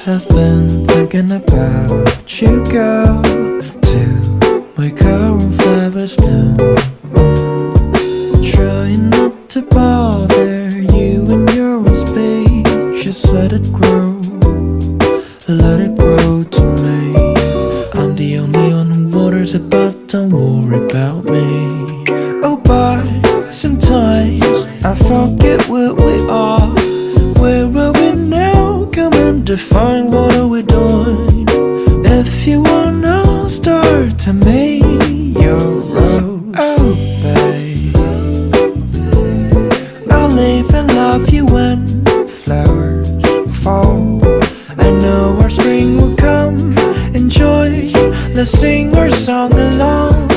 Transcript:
have been thinking about you, girl, to make our own flowers bloom. Trying not to bother you in your own space. Just let it grow to me. I'm the only one who waters it, but don't worry about me. Oh, but sometimes I forget what we are. Where are we now? Come and define, what are we doing? If you wanna start to make your road, oh babe, I'll live and love you when flowers fall. I know our spring will come. Enjoy, let's sing our song along.